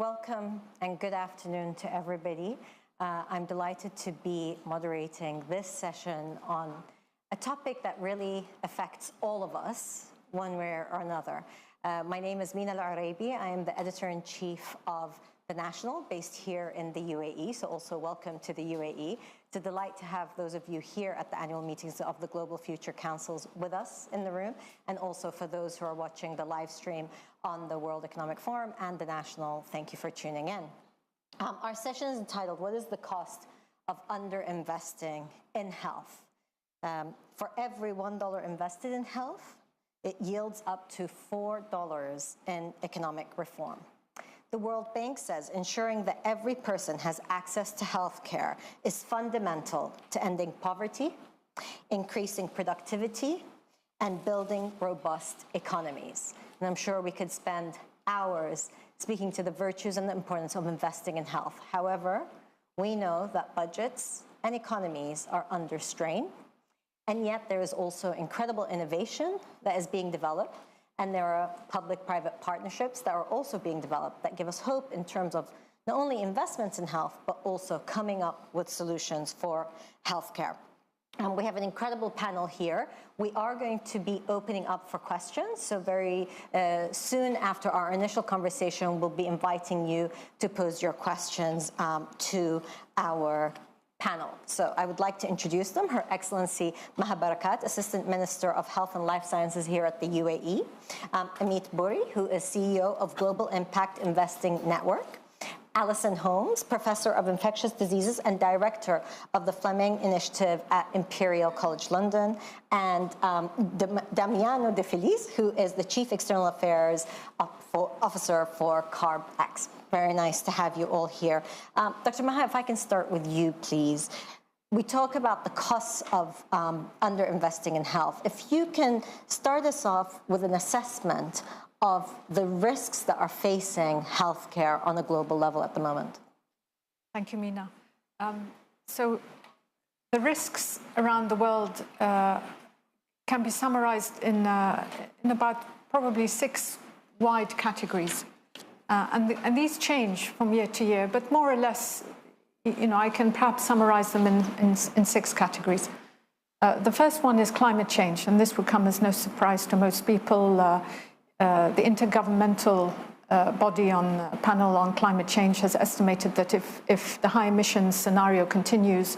Welcome and good afternoon to everybody. I'm delighted to be moderating this session on a topic that really affects all of us, one way or another. My name is Mina Al-Arabi. I am the editor-in-chief of The National, based here in the UAE, so also welcome to the UAE. It's a delight to have those of you here at the annual meetings of the Global Future Councils with us in the room, and also for those who are watching the live stream on the World Economic Forum and The National, thank you for tuning in. Our session is entitled, What is the Cost of Underinvesting in Health? For every $1 invested in health, it yields up to $4 in economic reform. The World Bank says ensuring that every person has access to health care is fundamental to ending poverty, increasing productivity, and building robust economies. And I'm sure we could spend hours speaking to the virtues and the importance of investing in health. However, we know that budgets and economies are under strain, and yet there is also incredible innovation that is being developed. And there are public-private partnerships that are also being developed that give us hope in terms of not only investments in health, but also coming up with solutions for healthcare. We have an incredible panel here. We are going to be opening up for questions. So very soon after our initial conversation, we'll be inviting you to pose your questions to our panel. So I would like to introduce them. Her Excellency Maha Barakat, Assistant Minister of Health and Life Sciences here at the UAE. Amit Buri, who is CEO of Global Impact Investing Network. Alison Holmes, Professor of Infectious Diseases and Director of the Fleming Initiative at Imperial College London. And Damiano De Felice, who is the Chief External Affairs Officer for CarbX. Very nice to have you all here. Dr. Maha, if I can start with you, please. We talk about the costs of underinvesting in health. If you can start us off with an assessment of the risks that are facing healthcare on a global level at the moment. Thank you, Mina. So the risks around the world can be summarized in about probably 6 wide categories. And these change from year to year, but more or less, I can perhaps summarize them in 6 categories. The first one is climate change, and this will come as no surprise to most people. The Intergovernmental Body on Panel on Climate Change has estimated that if the high emissions scenario continues,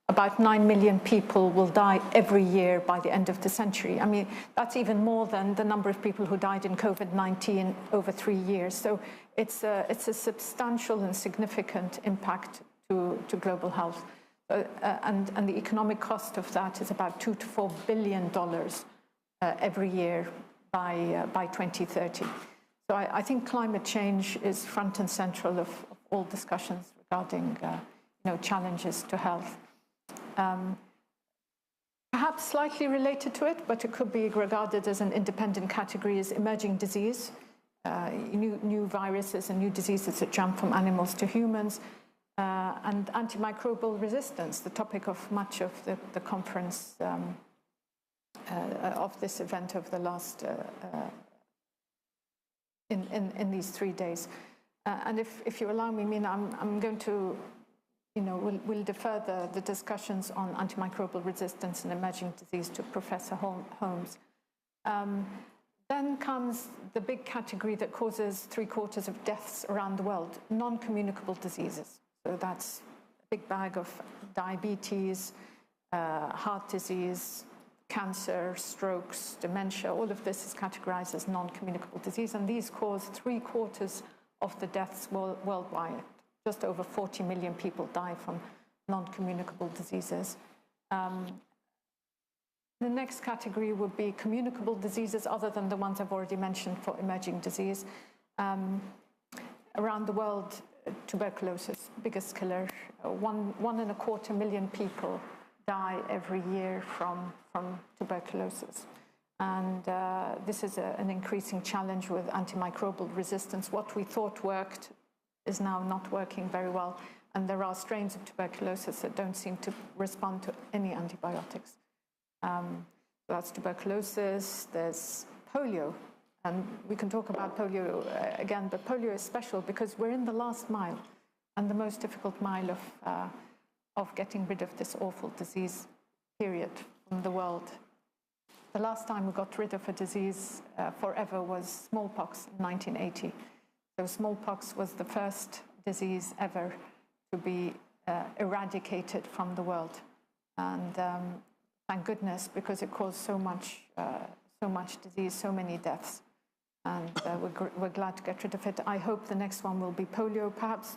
about 9 million people will die every year by the end of the century. I mean, that's even more than the number of people who died in COVID-19 over 3 years. So it's a substantial and significant impact to global health. And the economic cost of that is about $2 to $4 billion every year by 2030. So I think climate change is front and central of all discussions regarding challenges to health. Perhaps slightly related to it, but it could be regarded as an independent category, is emerging disease, new viruses and new diseases that jump from animals to humans, and antimicrobial resistance, the topic of much of the conference of this event over the last, in these 3 days. And if you allow me, Mina, I'm going to, we'll defer the discussions on antimicrobial resistance and emerging disease to Professor Holmes. Then comes the big category that causes 3/4 of deaths around the world, non-communicable diseases. So that's a big bag of diabetes, heart disease, cancer, strokes, dementia. All of this is categorized as non-communicable disease, and these cause 3/4 of the deaths worldwide. Just over 40 million people die from non-communicable diseases. The next category would be communicable diseases other than the ones I've already mentioned for emerging disease. Around the world, tuberculosis, biggest killer. 1.25 million people die every year from tuberculosis. And this is an increasing challenge with antimicrobial resistance. What we thought worked is now not working very well. And there are strains of tuberculosis that don't seem to respond to any antibiotics. That's tuberculosis, there's polio, And we can talk about polio again, but polio is special because we're in the last mile and the most difficult mile of getting rid of this awful disease, period, from the world. The last time we got rid of a disease forever was smallpox in 1980. So smallpox was the first disease ever to be eradicated from the world. And thank goodness, because it caused so much disease, so many deaths. And we're glad to get rid of it. I hope the next one will be polio. Perhaps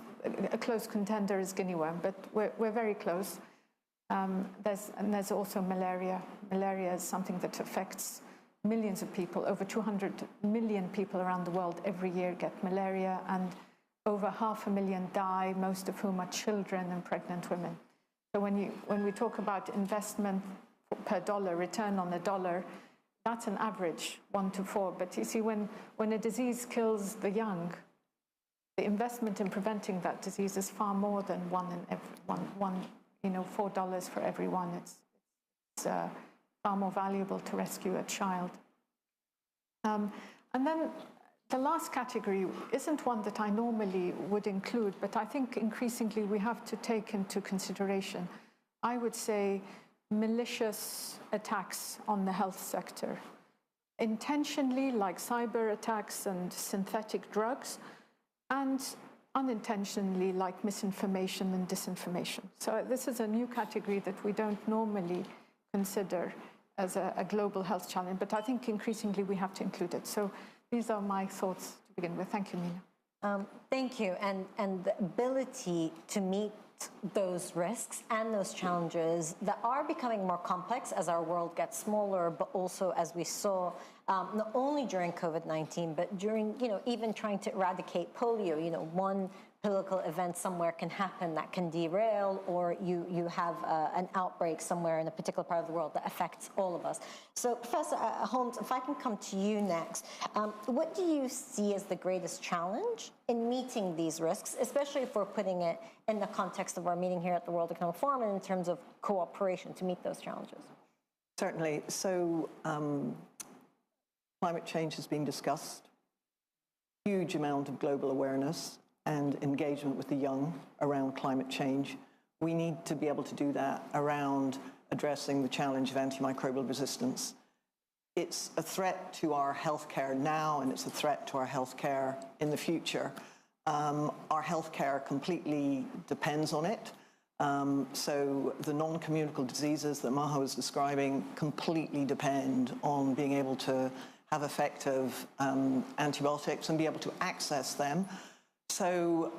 a close contender is guinea worm, but we're very close. There's also malaria. Malaria is something that affects millions of people. Over 200 million people around the world every year get malaria, and over 500,000 die, most of whom are children and pregnant women. So when we talk about investment per dollar, return on a dollar, that's an average 1 to 4. But you see, when a disease kills the young, the investment in preventing that disease is far more than $4 for every one. It's far more valuable to rescue a child. And then the last category isn't one that I normally would include, but I think increasingly we have to take into consideration, I would say, malicious attacks on the health sector, intentionally, like cyber attacks and synthetic drugs, and unintentionally, like misinformation and disinformation. So this is a new category that we don't normally consider as a global health challenge, but I think increasingly we have to include it. So these are my thoughts to begin with. Thank you, Mina. Thank you. And the ability to meet those risks and those challenges that are becoming more complex as our world gets smaller, but also as we saw not only during COVID-19, but during, even trying to eradicate polio. One political event somewhere can happen that can derail, or you have an outbreak somewhere in a particular part of the world that affects all of us. So, Professor Holmes, if I can come to you next, what do you see as the greatest challenge in meeting these risks, especially if we're putting it in the context of our meeting here at the World Economic Forum and in terms of cooperation to meet those challenges? Certainly. So climate change is being discussed. Huge amount of global awareness and engagement with the young around climate change. We need to be able to do that around addressing the challenge of antimicrobial resistance. It's a threat to our healthcare now, and it's a threat to our healthcare in the future. Our healthcare completely depends on it. So the non-communicable diseases that Maha was describing completely depend on being able to have effective antibiotics and be able to access them. So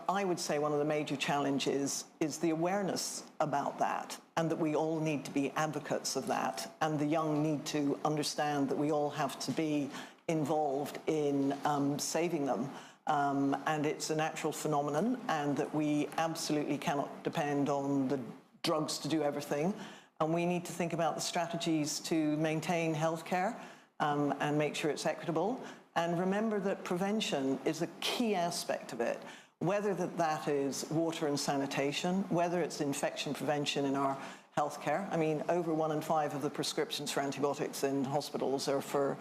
I would say one of the major challenges is the awareness about that, and that we all need to be advocates of that, and the young need to understand that we all have to be involved in saving them. And it's a natural phenomenon, and that we absolutely cannot depend on the drugs to do everything. And we need to think about the strategies to maintain healthcare and make sure it's equitable. And remember that prevention is a key aspect of it, whether that is water and sanitation, whether it's infection prevention in our healthcare. I mean, over 1 in 5 of the prescriptions for antibiotics in hospitals are for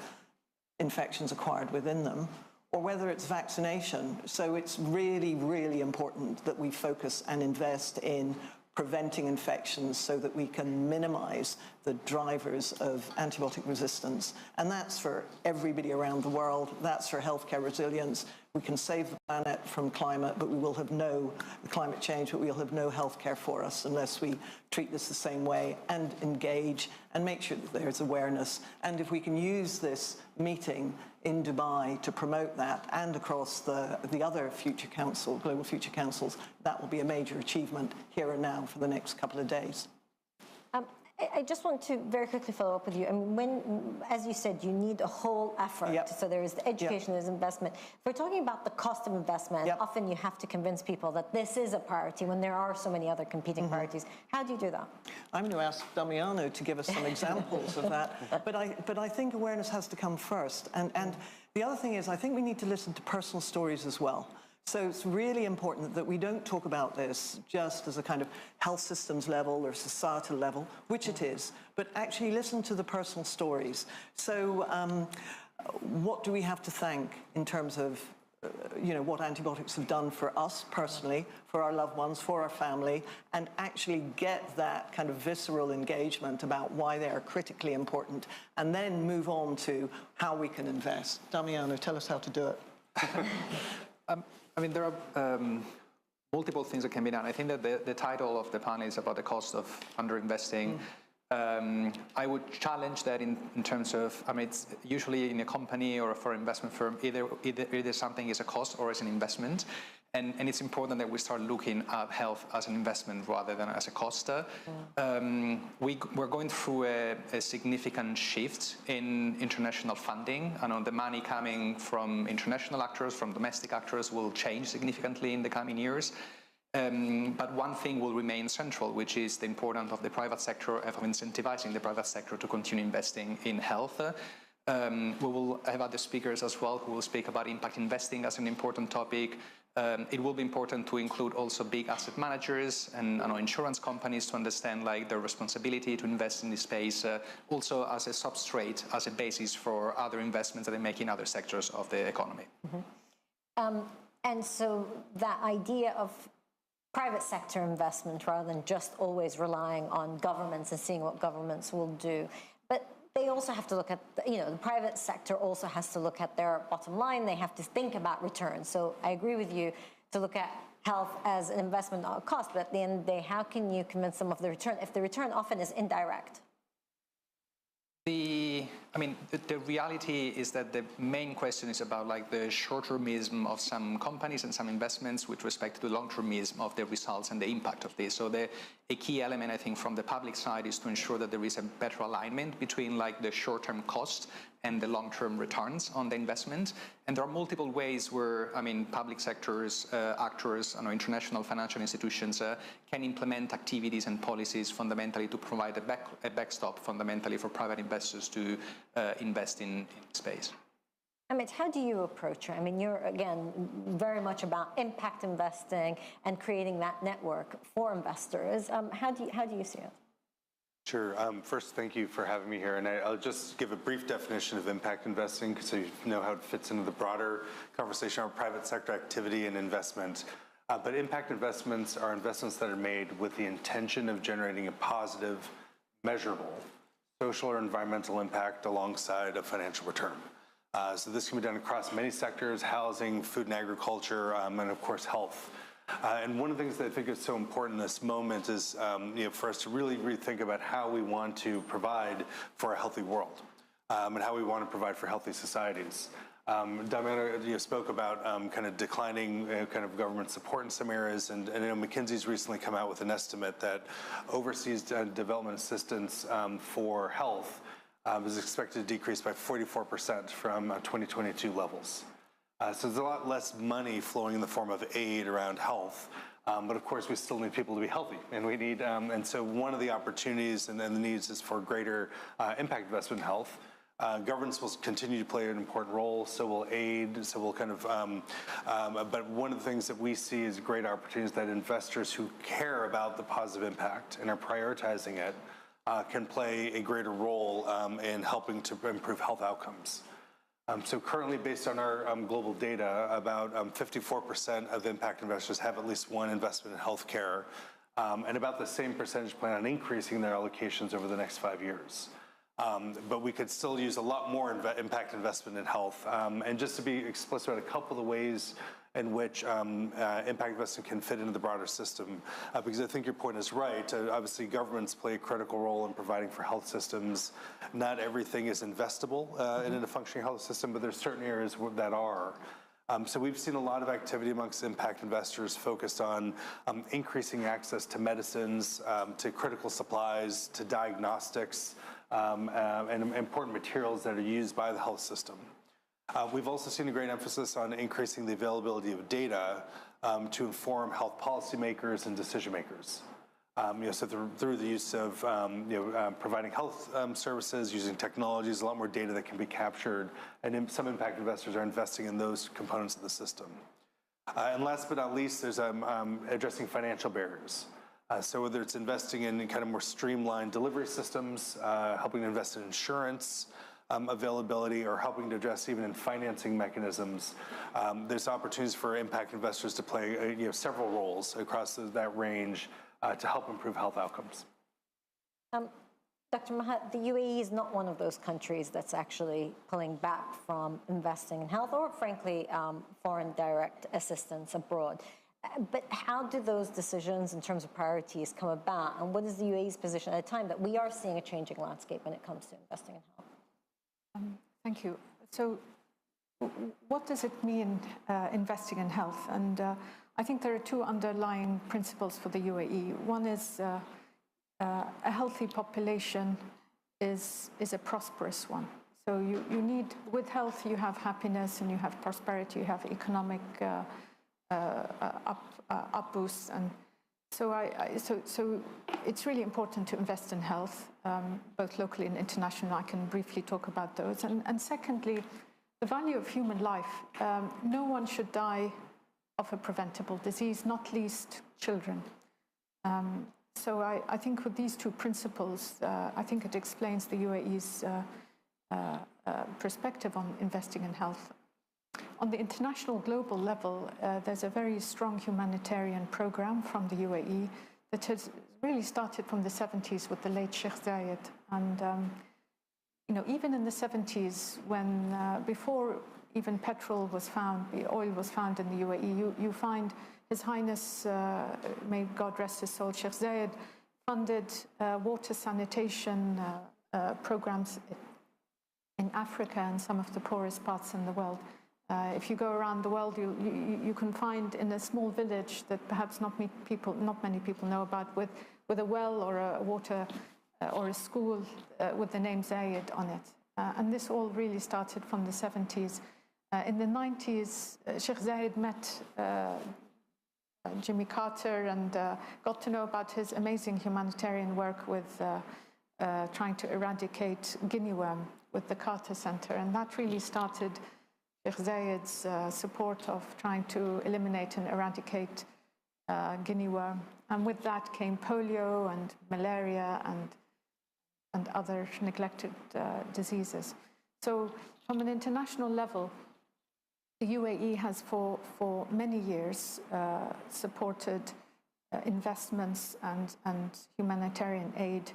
infections acquired within them, or whether it's vaccination. So it's really, really important that we focus and invest in preventing infections so that we can minimize the drivers of antibiotic resistance. And that's for everybody around the world. That's for healthcare resilience. We can save the planet from climate change, but we'll have no healthcare for us unless we treat this the same way and engage and make sure that there's awareness. And if we can use this meeting in Dubai to promote that and across the other Future Council, Global Future Councils, that will be a major achievement here and now for the next couple of days. I just want to very quickly follow up with you. I mean, as you said, you need a whole effort. Yep. So there is the education, there's investment. If we're talking about the cost of investment, yep, often you have to convince people that this is a priority when there are so many other competing priorities. How do you do that? I'm going to ask Damiano to give us some examples of that. But I think awareness has to come first. And the other thing is, I think we need to listen to personal stories as well. So it's really important that we don't talk about this just as a kind of health systems level or societal level, which it is, but actually listen to the personal stories. So what do we have to thank in terms of what antibiotics have done for us personally, for our loved ones, for our family, and actually get that kind of visceral engagement about why they are critically important, and then move on to how we can invest. Damiano, tell us how to do it. I mean, there are multiple things that can be done. I think that the title of the panel is about the cost of underinvesting. I would challenge that in terms of, I mean, it's usually in a company or for an investment firm, either something is a cost or is an investment. And it's important that we start looking at health as an investment rather than as a cost. We're going through a significant shift in international funding. I know the money coming from international actors, from domestic actors will change significantly in the coming years. But one thing will remain central, which is the importance of the private sector, of incentivizing the private sector to continue investing in health. We will have other speakers as well who will speak about impact investing as an important topic. It will be important to include also big asset managers and insurance companies to understand their responsibility to invest in this space, also as a substrate, as a basis for other investments that they make in other sectors of the economy. Mm-hmm. And so that idea of private sector investment rather than just always relying on governments and seeing what governments will do. But they also have to look at, the private sector also has to look at their bottom line. They have to think about returns. So I agree with you to look at health as an investment, not a cost. But at the end of the day, how can you convince them of the return if the return often is indirect? The reality is that the main question is about the short-termism of some companies and some investments with respect to the long-termism of the results and the impact of this. So a key element, I think, from the public side is to ensure that there is a better alignment between the short-term cost and the long-term returns on the investment. And there are multiple ways where, public sectors, actors, international financial institutions can implement activities and policies fundamentally to provide a backstop fundamentally for private investors to invest in space. Amit, how do you approach it? You're, again, very much about impact investing and creating that network for investors. How do you see it? Sure. First, thank you for having me here. And I'll just give a brief definition of impact investing so you know how it fits into the broader conversation on private sector activity and investment. But impact investments are investments that are made with the intention of generating a positive, measurable social or environmental impact alongside a financial return. So this can be done across many sectors: housing, food and agriculture, and of course health. And one of the things that I think is so important in this moment is for us to really rethink about how we want to provide for a healthy world and how we want to provide for healthy societies. Damiano spoke about kind of declining kind of government support in some areas, and McKinsey's recently come out with an estimate that overseas development assistance for health is expected to decrease by 44% from 2022 levels. So there's a lot less money flowing in the form of aid around health, but of course we still need people to be healthy, and we need, and so one of the opportunities and then the needs is for greater impact investment in health. Governments will continue to play an important role, so will aid, so will kind of, but one of the things that we see is great opportunities that investors who care about the positive impact and are prioritizing it can play a greater role in helping to improve health outcomes. So currently, based on our global data, about 54% of impact investors have at least one investment in healthcare, and about the same percentage plan on increasing their allocations over the next 5 years. But we could still use a lot more impact investment in health. And just to be explicit about a couple of ways in which impact investing can fit into the broader system, because I think your point is right. Obviously, governments play a critical role in providing for health systems. Not everything is investable in a functioning health system, but there's certain areas that are. So we've seen a lot of activity amongst impact investors focused on increasing access to medicines, to critical supplies, to diagnostics, and important materials that are used by the health system. We've also seen a great emphasis on increasing the availability of data to inform health policymakers and decision makers. So through the use of providing health services, using technologies, a lot more data that can be captured, and some impact investors are investing in those components of the system. And last but not least, there's addressing financial barriers. So whether it's investing in kind of more streamlined delivery systems, helping to invest in insurance, availability or helping to address even in financing mechanisms, there's opportunities for impact investors to play several roles across that range to help improve health outcomes. Dr. Mahat, the UAE is not one of those countries that's actually pulling back from investing in health or, frankly, foreign direct assistance abroad. But how do those decisions in terms of priorities come about? And what is the UAE's position at a time that we are seeing a changing landscape when it comes to investing in health? Thank you. So what does it mean investing in health? And I think there are two underlying principles for the UAE. One is a healthy population is a prosperous one. So you need, with health, you have happiness and you have prosperity, you have economic up boosts, and so it's really important to invest in health, both locally and internationally. I can briefly talk about those. And secondly, the value of human life. No one should die of a preventable disease, not least children. So I think with these two principles, I think it explains the UAE's perspective on investing in health. On the international global level, there's a very strong humanitarian program from the UAE that has really started from the 70s with the late Sheikh Zayed. And, even in the 70s, when before even petrol was found, oil was found in the UAE, you find His Highness, may God rest his soul, Sheikh Zayed, funded water sanitation programs in Africa and some of the poorest parts in the world. If you go around the world, you can find in a small village that perhaps not many people know about, with a well or a water or a school with the name Zayed on it. And this all really started from the 70s. In the 90s, Sheikh Zayed met Jimmy Carter and got to know about his amazing humanitarian work with trying to eradicate guinea worm with the Carter Center. And that really started Sheikh Zayed's support of trying to eliminate and eradicate guinea worm. And with that came polio and malaria and other neglected diseases. So from an international level, the UAE has for many years supported investments and humanitarian aid,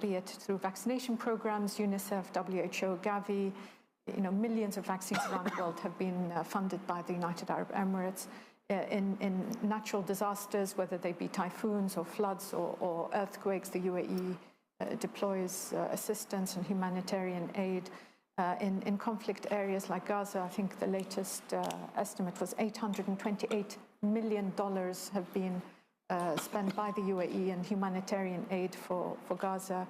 be it through vaccination programs, UNICEF, WHO, Gavi. Millions of vaccines around the world have been funded by the United Arab Emirates. In natural disasters, whether they be typhoons or floods or earthquakes, the UAE deploys assistance and humanitarian aid. In conflict areas like Gaza, I think the latest estimate was $828 million have been spent by the UAE in humanitarian aid for Gaza.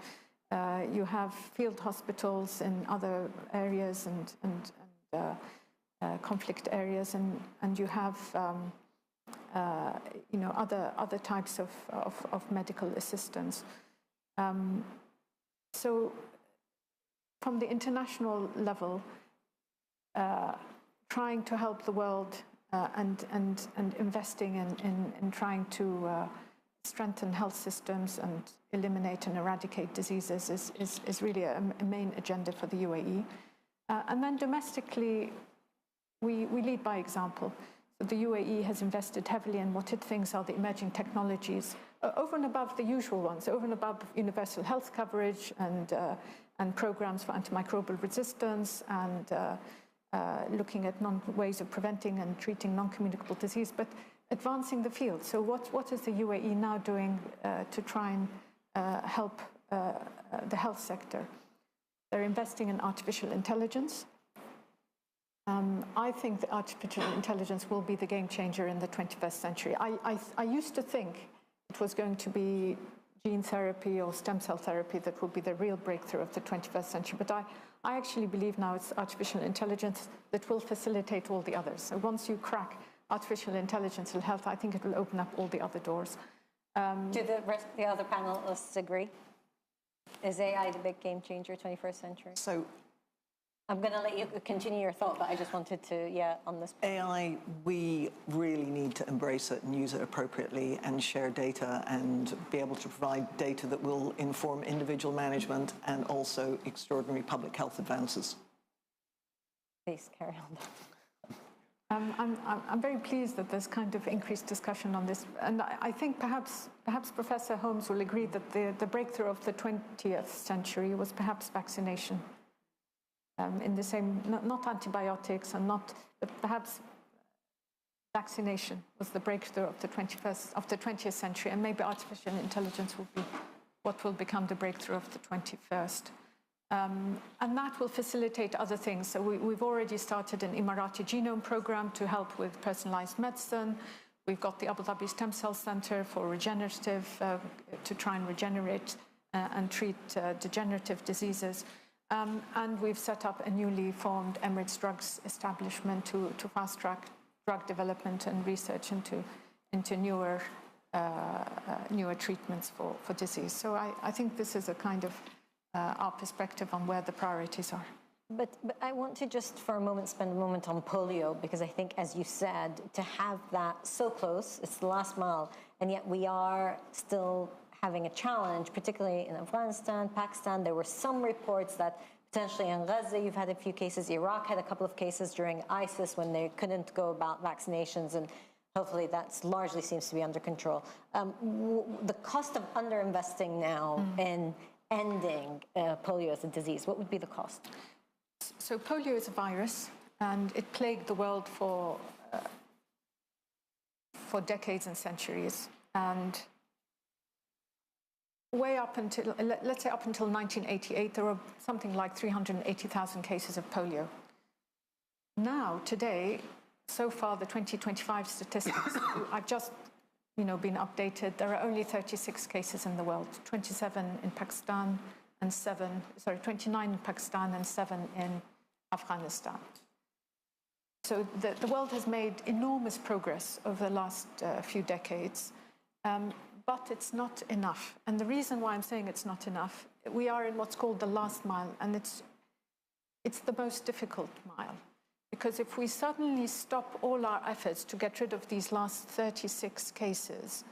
You have field hospitals in other areas and conflict areas, and you have other types of medical assistance. So from the international level, trying to help the world and investing in trying to strengthen health systems and eliminate and eradicate diseases is really a main agenda for the UAE. And then domestically, we lead by example. So the UAE has invested heavily in what it thinks are the emerging technologies, over and above the usual ones, over and above universal health coverage and programs for antimicrobial resistance and looking at ways of preventing and treating non-communicable disease, but advancing the field. So what is the UAE now doing to try and help the health sector? They're investing in artificial intelligence. I think that artificial intelligence will be the game changer in the 21st century. I used to think it was going to be gene therapy or stem cell therapy that will be the real breakthrough of the 21st century. But I actually believe now it's artificial intelligence that will facilitate all the others. So once you crack artificial intelligence in health, I think it will open up all the other doors. Do the other panelists agree? Is AI the big game changer 21st century? So I'm going to let you continue your thought, but I just wanted to, on this. AI, we really need to embrace it and use it appropriately and share data and be able to provide data that will inform individual management and also extraordinary public health advances. Please carry on. I'm very pleased that there's kind of increased discussion on this. And I think perhaps Professor Holmes will agree that the breakthrough of the 20th century was perhaps vaccination. In the same, not antibiotics and not, but perhaps vaccination was the breakthrough of the 20th century, and maybe artificial intelligence will be what will become the breakthrough of the 21st. And that will facilitate other things. So we've already started an Emirati genome program to help with personalized medicine. We've got the Abu Dhabi Stem Cell Center for regenerative, to try and regenerate and treat degenerative diseases. And we've set up a newly formed Emirates Drugs establishment to fast-track drug development and research into newer treatments for disease. So I think this is a kind of our perspective on where the priorities are. But I want to just for a moment spend a moment on polio, because I think, as you said, to have that so close, it's the last mile, and yet we are still having a challenge, particularly in Afghanistan, Pakistan. There were some reports that potentially in Gaza you've had a few cases. Iraq had a couple of cases during ISIS when they couldn't go about vaccinations, and hopefully that's largely seems to be under control. The cost of underinvesting now in ending polio as a disease, what would be the cost? So polio is a virus, and it plagued the world for decades and centuries. And way up until, let's say up until 1988, there were something like 380,000 cases of polio. Now, today, so far, the 2025 statistics, I've just been updated. There are only 36 cases in the world, 27 in Pakistan and 29 in Pakistan and 7 in Afghanistan. So the world has made enormous progress over the last few decades, but it's not enough. And the reason why I'm saying it's not enough, we are in what's called the last mile, and it's the most difficult mile. Because if we suddenly stop all our efforts to get rid of these last 36 cases,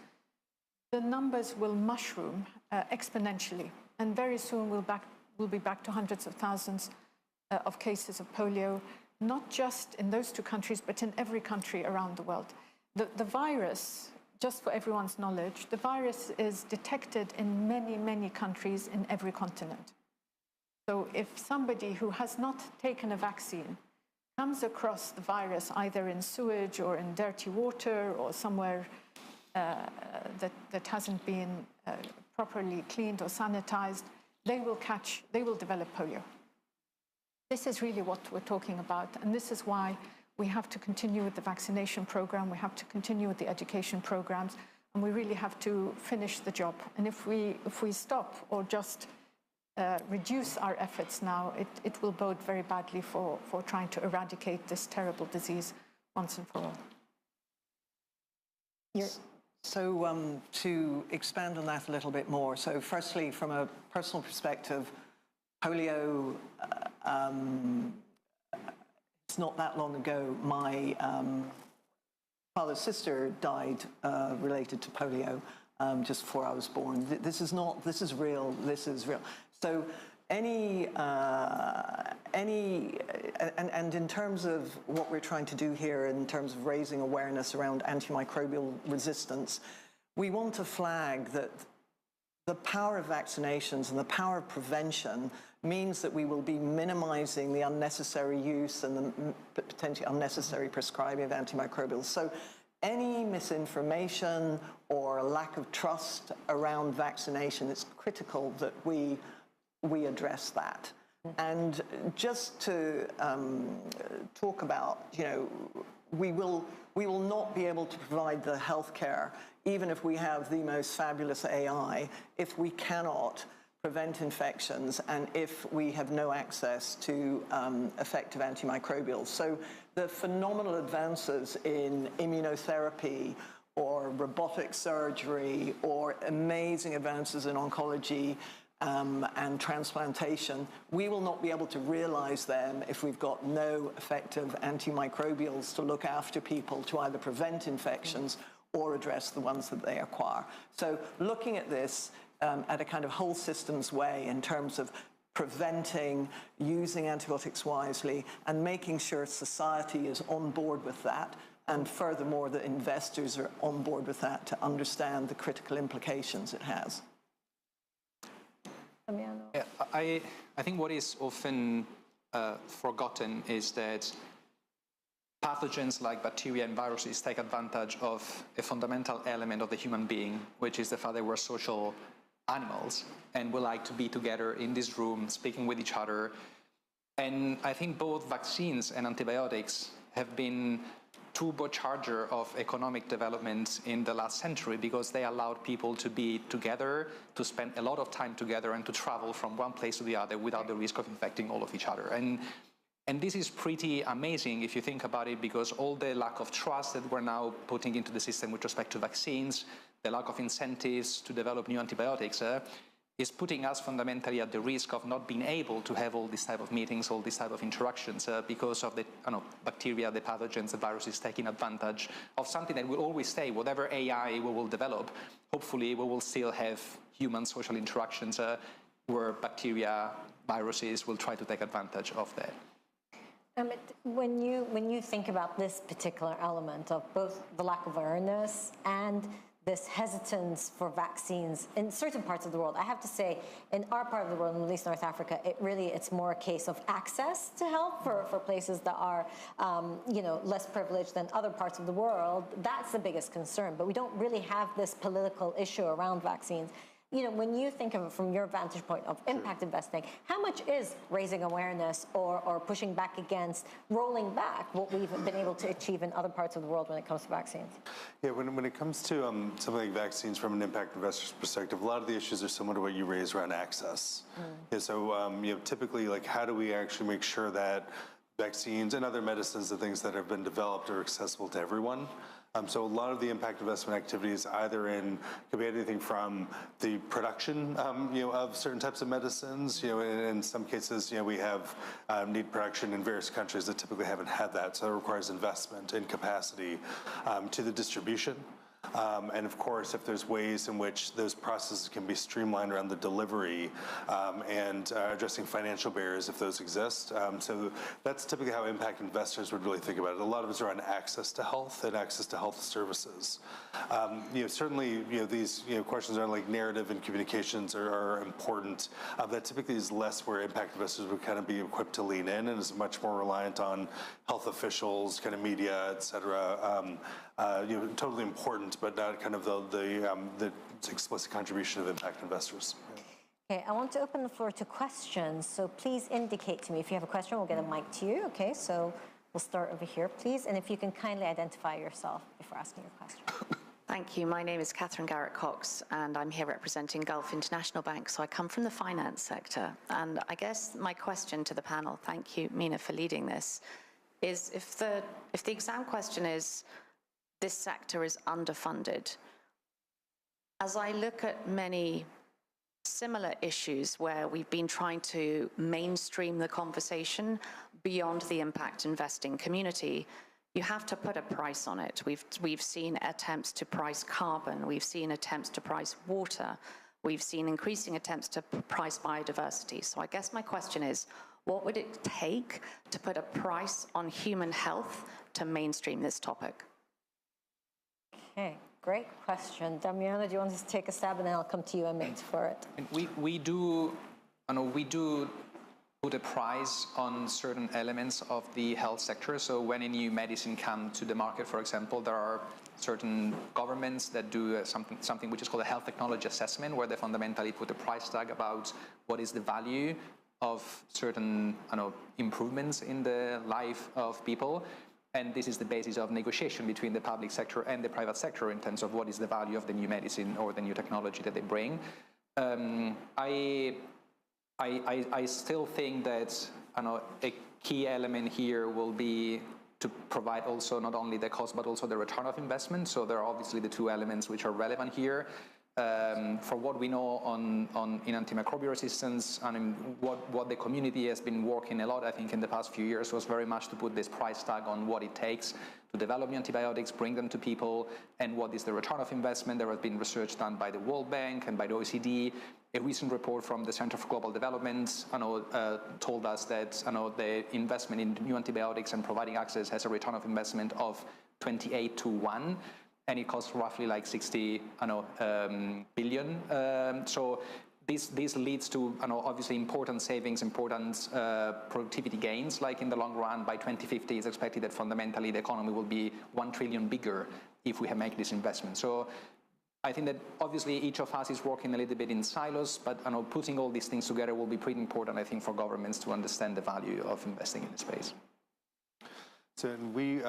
the numbers will mushroom exponentially. And very soon we'll be back to hundreds of thousands of cases of polio, not just in those two countries, but in every country around the world. The virus, just for everyone's knowledge, the virus is detected in many, many countries in every continent. So if somebody who has not taken a vaccine comes across the virus either in sewage or in dirty water or somewhere that hasn't been properly cleaned or sanitized, they will develop polio. This is really what we're talking about, and this is why we have to continue with the vaccination program, we have to continue with the education programs, and we really have to finish the job. And if we stop or just reduce our efforts now, it will bode very badly for trying to eradicate this terrible disease once and for all. So to expand on that a little bit more, so firstly, from a personal perspective, polio, it's not that long ago, my father's sister died related to polio just before I was born. This is real. So and in terms of what we're trying to do here in terms of raising awareness around antimicrobial resistance, we want to flag that the power of vaccinations and the power of prevention means that we will be minimizing the unnecessary use and the potentially unnecessary prescribing of antimicrobials. So any misinformation or lack of trust around vaccination, it's critical that we address that. And just to talk about, we will not be able to provide the healthcare, even if we have the most fabulous AI, if we cannot prevent infections and if we have no access to effective antimicrobials. So the phenomenal advances in immunotherapy or robotic surgery or amazing advances in oncology and transplantation, we will not be able to realize them if we've got no effective antimicrobials to look after people to either prevent infections or address the ones that they acquire. So looking at this at a kind of whole systems way in terms of preventing, using antibiotics wisely, and making sure society is on board with that, and furthermore that investors are on board with that to understand the critical implications it has. Yeah, I think what is often forgotten is that pathogens like bacteria and viruses take advantage of a fundamental element of the human being, which is the fact that we're social animals and we like to be together in this room speaking with each other. And I think both vaccines and antibiotics have been turbocharger of economic development in the last century because they allowed people to be together, to spend a lot of time together, and to travel from one place to the other without the risk of infecting all of each other. And this is pretty amazing if you think about it, because all the lack of trust that we're now putting into the system with respect to vaccines, the lack of incentives to develop new antibiotics, is putting us fundamentally at the risk of not being able to have all these type of meetings, all these type of interactions, because of the bacteria, the pathogens, the viruses taking advantage of something that will always stay. Whatever AI we will develop, hopefully we will still have human social interactions where bacteria, viruses will try to take advantage of that. When you think about this particular element of both the lack of awareness and this hesitance for vaccines in certain parts of the world, I have to say, in our part of the world, in Middle East, North Africa, it's more a case of access to health for places that are, less privileged than other parts of the world. That's the biggest concern. But we don't really have this political issue around vaccines. You know, when you think of it from your vantage point of impact investing, how much is raising awareness or pushing back against rolling back what we've been able to achieve in other parts of the world when it comes to vaccines? Yeah, when it comes to something like vaccines from an impact investor's perspective, a lot of the issues are similar to what you raised around access. Yeah, so typically, like, how do we actually make sure that vaccines and other medicines and things that have been developed are accessible to everyone? So a lot of the impact investment activities could be anything from the production, of certain types of medicines. In some cases, we have need production in various countries that typically haven't had that. So it requires investment in capacity to the distribution. And of course, if there's ways in which those processes can be streamlined around the delivery and addressing financial barriers if those exist. So that's typically how impact investors would really think about it. A lot of it's around access to health and access to health services. Certainly, these questions around like narrative and communications are important. That typically is less where impact investors would kind of be equipped to lean in, and is much more reliant on health officials, kind of media, et cetera. Totally important, but not kind of the explicit contribution of impact investors. Yeah. Okay, I want to open the floor to questions. So please indicate to me if you have a question. We'll get a mic to you. Okay, so we'll start over here, please. And if you can kindly identify yourself before asking your question. Thank you. My name is Catherine Garrett-Cox, and I'm here representing Gulf International Bank. So I come from the finance sector. And I guess my question to the panel, thank you, Mina, for leading this, is if the exam question is, this sector is underfunded. As I look at many similar issues where we've been trying to mainstream the conversation beyond the impact investing community, you have to put a price on it. We've seen attempts to price carbon. We've seen attempts to price water. We've seen increasing attempts to price biodiversity. So I guess my question is, what would it take to put a price on human health to mainstream this topic? Okay, great question. Damiano, do you want to take a stab, and then I'll come to you, Amit, for it? We do put a price on certain elements of the health sector. So when a new medicine comes to the market, for example, there are certain governments that do something which is called a health technology assessment, where they fundamentally put a price tag about what is the value of certain improvements in the life of people. And this is the basis of negotiation between the public sector and the private sector in terms of what is the value of the new medicine or the new technology that they bring. I still think that a key element here will be to provide also not only the cost but also the return of investment. So there are obviously the two elements which are relevant here. For what we know in antimicrobial resistance, and what the community has been working a lot, I think, in the past few years was very much to put this price tag on what it takes to develop new antibiotics, bring them to people, and what is the return of investment. There has been research done by the World Bank and by the OECD. A recent report from the Center for Global Development told us that the investment in new antibiotics and providing access has a return of investment of 28 to 1. And it costs roughly like 60 billion. So this leads to obviously important savings, important productivity gains. Like in the long run, by 2050, it's expected that fundamentally the economy will be 1 trillion bigger if we have made this investment. So I think that obviously each of us is working a little bit in silos, but putting all these things together will be pretty important, I think, for governments to understand the value of investing in the space. So we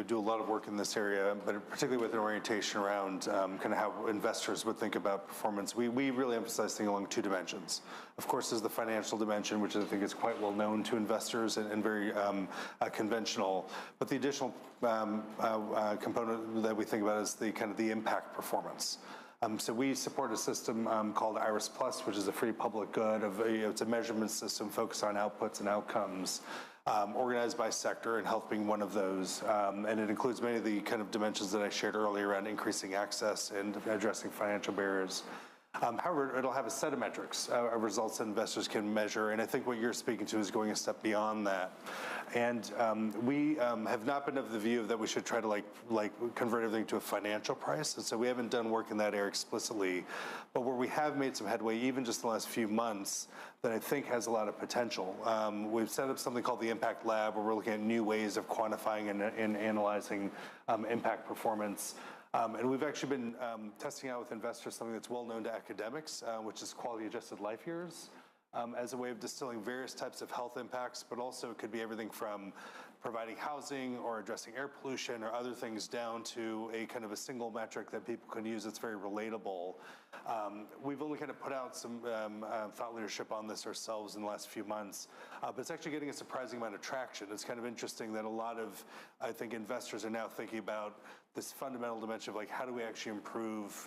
do a lot of work in this area, but particularly with an orientation around kind of how investors would think about performance. We really emphasize things along two dimensions. Of course, there's the financial dimension, which I think is quite well known to investors and very conventional. But the additional component that we think about is the kind of the impact performance. So we support a system called IRIS Plus, which is a free public good. It's a measurement system focused on outputs and outcomes. Organized by sector, and health being one of those. And it includes many of the kind of dimensions that I shared earlier around increasing access and addressing financial barriers. However, it'll have a set of metrics, results that investors can measure. And I think what you're speaking to is going a step beyond that. And we have not been of the view that we should try to like convert everything to a financial price. And so we haven't done work in that area explicitly. But where we have made some headway, even just the last few months, that I think has a lot of potential. We've set up something called the Impact Lab, where we're looking at new ways of quantifying and analyzing impact performance. And we've actually been testing out with investors something that's well known to academics, which is quality adjusted life years, as a way of distilling various types of health impacts, but also it could be everything from providing housing or addressing air pollution or other things down to a kind of a single metric that people can use that's very relatable. We've only kind of put out some thought leadership on this ourselves in the last few months, but it's actually getting a surprising amount of traction. It's kind of interesting that a lot of, I think, investors are now thinking about this fundamental dimension of like, how do we actually improve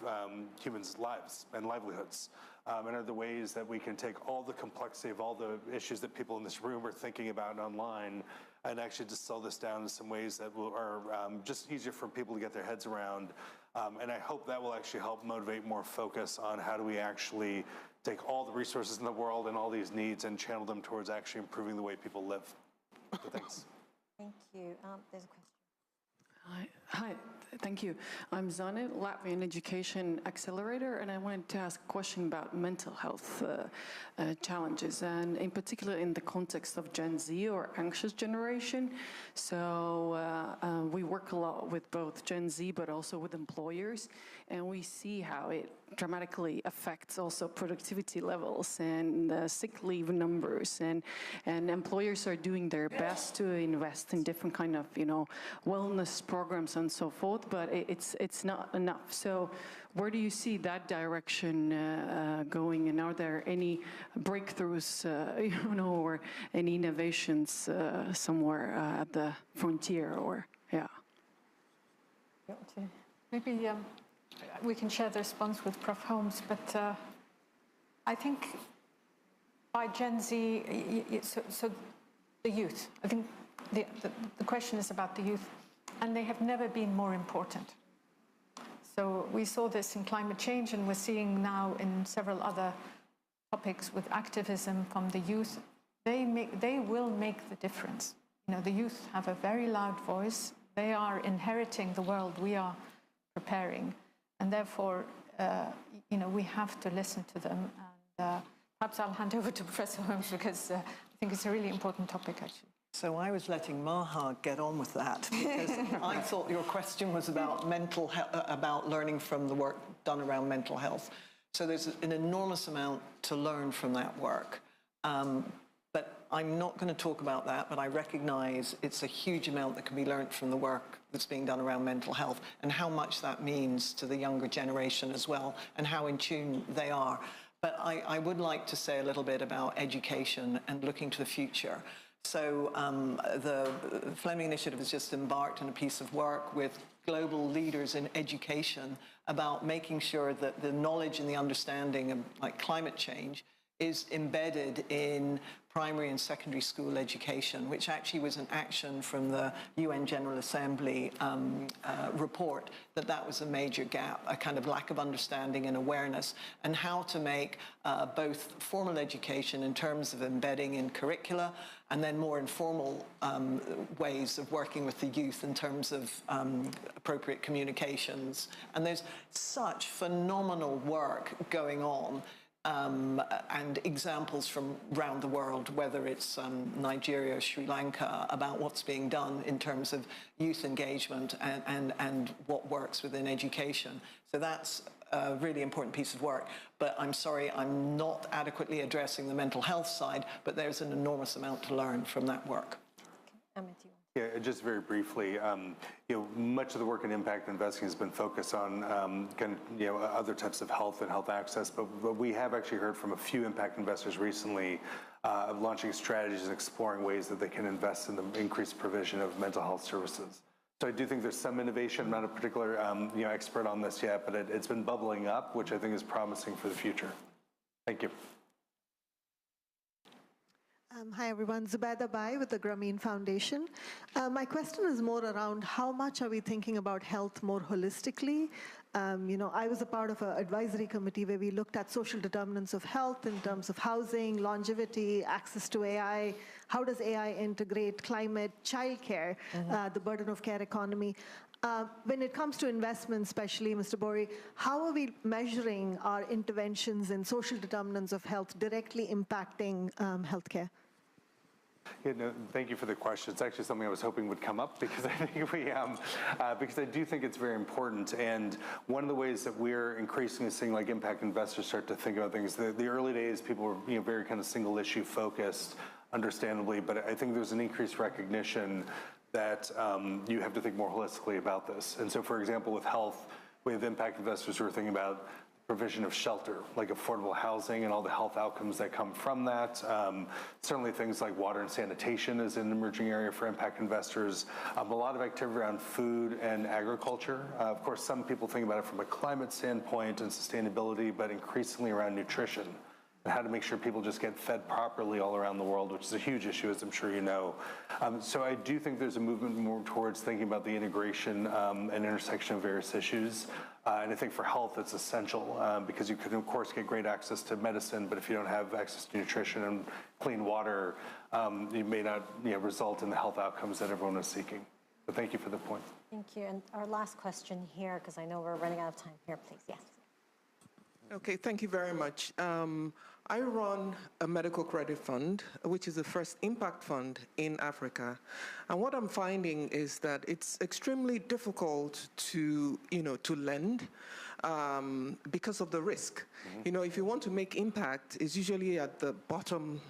humans' lives and livelihoods? And are the ways that we can take all the complexity of all the issues that people in this room are thinking about online and actually distill this down to some ways that are just easier for people to get their heads around. And I hope that will actually help motivate more focus on how do we actually take all the resources in the world and all these needs and channel them towards actually improving the way people live. So thanks. Thank you. There's a question. Hi, thank you. I'm Zane, Latvian Education Accelerator, and I wanted to ask a question about mental health challenges, and in particular in the context of Gen Z or anxious generation. So we work a lot with both Gen Z, but also with employers, and we see how it dramatically affects also productivity levels and sick leave numbers, and employers are doing their best to invest in different kind of, wellness programs and so forth, but it's not enough. So where do you see that direction going, and are there any breakthroughs, or any innovations somewhere at the frontier, or Maybe we can share the response with Prof. Holmes, but I think by Gen Z, so the youth, I think the question is about the youth, and they have never been more important. So we saw this in climate change, and we're seeing now in several other topics with activism from the youth. They will make the difference. The youth have a very loud voice. They are inheriting the world we are preparing, and therefore, we have to listen to them. And perhaps I'll hand over to Professor Holmes, because I think it's a really important topic, actually. So I was letting Maha get on with that, because I thought your question was about mental health, about learning from the work done around mental health. So there's an enormous amount to learn from that work. But I'm not going to talk about that, but I recognize it's a huge amount that can be learned from the work that's being done around mental health, and how much that means to the younger generation as well, and how in tune they are. But I would like to say a little bit about education and looking to the future. So the Fleming Initiative has just embarked on a piece of work with global leaders in education about making sure that the knowledge and the understanding of like climate change is embedded in primary and secondary school education, which actually was an action from the UN General Assembly report, that was a major gap, a kind of lack of understanding and awareness, and how to make both formal education in terms of embedding in curricula, and then more informal ways of working with the youth in terms of appropriate communications. And there's such phenomenal work going on. And examples from around the world, whether it's Nigeria or Sri Lanka, about what's being done in terms of youth engagement and what works within education. So that's a really important piece of work. But I'm sorry, I'm not adequately addressing the mental health side, but there's an enormous amount to learn from that work. Okay. Yeah, just very briefly, much of the work in impact investing has been focused on other types of health and health access, but we have actually heard from a few impact investors recently of launching strategies and exploring ways that they can invest in the increased provision of mental health services. So I do think there's some innovation. I'm not a particular expert on this yet, but it's been bubbling up, which I think is promising for the future. Thank you. Hi everyone, Zubaida Bai with the Grameen Foundation. My question is more around how much are we thinking about health more holistically? I was a part of an advisory committee where we looked at social determinants of health in terms of housing, longevity, access to AI. How does AI integrate climate, childcare, the burden of care economy? When it comes to investment, especially, Mr. Bori, how are we measuring our interventions in social determinants of health directly impacting healthcare? Yeah, no, thank you for the question. It's actually something I was hoping would come up because I think because I do think it's very important. And one of the ways that we're increasingly seeing like impact investors start to think about things, the early days, people were very kind of single issue focused, understandably, but I think there's an increased recognition that you have to think more holistically about this. And so, for example, with health, we have impact investors who are thinking about provision of shelter, like affordable housing and all the health outcomes that come from that. Certainly things like water and sanitation is an emerging area for impact investors. A lot of activity around food and agriculture. Of course, some people think about it from a climate standpoint and sustainability, but increasingly around nutrition and how to make sure people just get fed properly all around the world, which is a huge issue, as I'm sure you know. So I do think there's a movement more towards thinking about the integration and intersection of various issues. And I think for health, it's essential because you can, of course, get great access to medicine, but if you don't have access to nutrition and clean water, you may not result in the health outcomes that everyone is seeking. But thank you for the point. Thank you. And our last question here, because I know we're running out of time here, please. Yes. Okay, thank you very much. I run a medical credit fund, which is the first impact fund in Africa. And what I'm finding is that it's extremely difficult to lend because of the risk. Mm-hmm. If you want to make impact, it's usually at the bottom,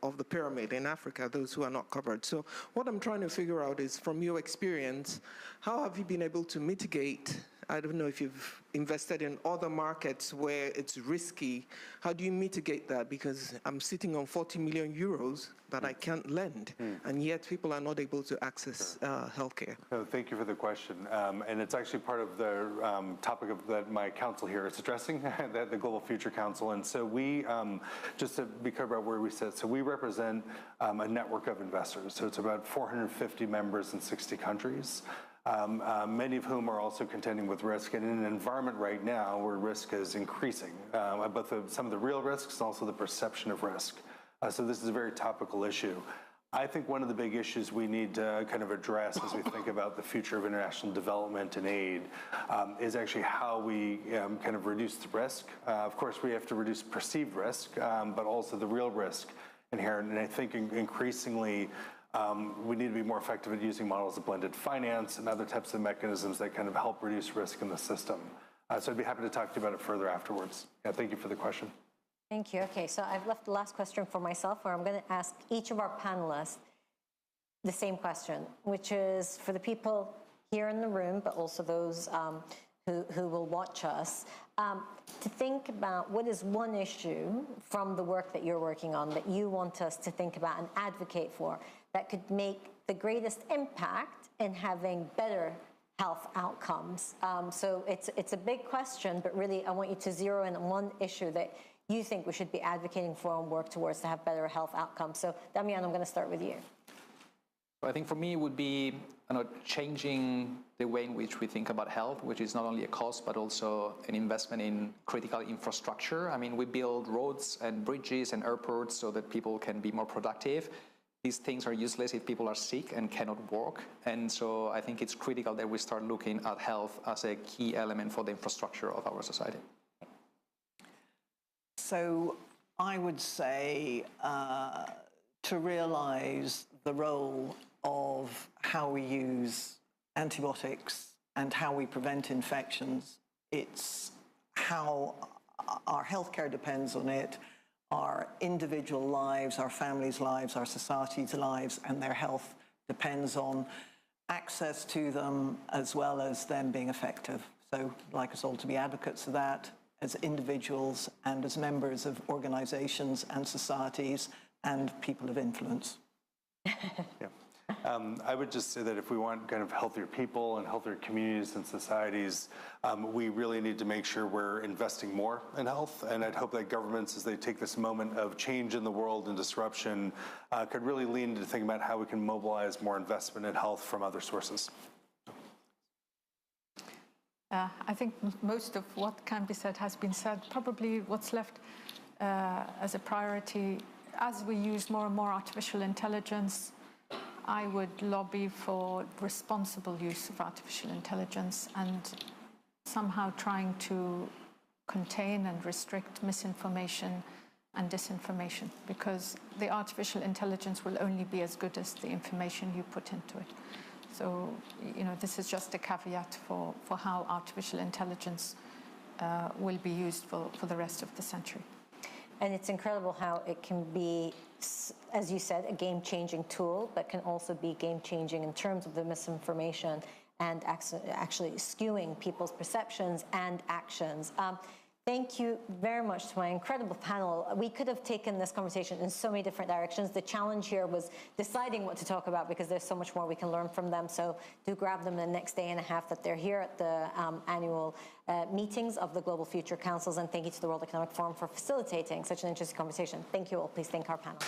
of the pyramid in Africa, those who are not covered. So what I'm trying to figure out is, from your experience, how have you been able to mitigate? I don't know if you've invested in other markets where it's risky. How do you mitigate that? Because I'm sitting on 40 million euros that I can't lend, and yet people are not able to access healthcare. No, thank you for the question. And it's actually part of the topic that my council here is addressing, the Global Future Council. And so we, just to be clear about where we sit, so we represent a network of investors. So it's about 450 members in 60 countries. Many of whom are also contending with risk, and in an environment right now where risk is increasing, both some of the real risks and also the perception of risk. So this is a very topical issue. I think one of the big issues we need to kind of address as we think about the future of international development and aid is actually how we kind of reduce the risk. Of course, we have to reduce perceived risk, but also the real risk inherent. And I think increasingly, we need to be more effective at using models of blended finance and other types of mechanisms that kind of help reduce risk in the system. So I'd be happy to talk to you about it further afterwards. Yeah, thank you for the question. Thank you. Okay, so I've left the last question for myself, where I'm going to ask each of our panelists the same question, which is for the people here in the room, but also those who will watch us, to think about what is one issue from the work that you're working on that you want us to think about and advocate for that could make the greatest impact in having better health outcomes. So it's a big question, but really I want you to zero in on one issue that you think we should be advocating for and work towards to have better health outcomes. So Damian, I'm going to start with you. I think for me it would be changing the way in which we think about health, which is not only a cost but also an investment in critical infrastructure. I mean, we build roads and bridges and airports so that people can be more productive. These things are useless if people are sick and cannot work. And so I think it's critical that we start looking at health as a key element for the infrastructure of our society. So I would say to realize the role of how we use antibiotics and how we prevent infections. It's how our healthcare depends on it, our individual lives, our families' lives, our society's lives, and their health depends on access to them as well as them being effective. So I'd like us all to be advocates of that as individuals and as members of organizations and societies and people of influence. Yeah. I would just say that if we want kind of healthier people and healthier communities and societies, we really need to make sure we're investing more in health. And I'd hope that governments, as they take this moment of change in the world and disruption, could really lean into thinking about how we can mobilize more investment in health from other sources. I think most of what can be said has been said. Probably what's left as a priority, as we use more and more artificial intelligence, I would lobby for responsible use of artificial intelligence and somehow trying to contain and restrict misinformation and disinformation, because the artificial intelligence will only be as good as the information you put into it. So, this is just a caveat for how artificial intelligence will be used for the rest of the century. And it's incredible how it can be, as you said, a game-changing tool, but can also be game-changing in terms of the misinformation and actually skewing people's perceptions and actions. Thank you very much to my incredible panel. We could have taken this conversation in so many different directions. The challenge here was deciding what to talk about because there's so much more we can learn from them. So do grab them the next day and a half that they're here at the annual meetings of the Global Future Councils. And thank you to the World Economic Forum for facilitating such an interesting conversation. Thank you all. Please thank our panel.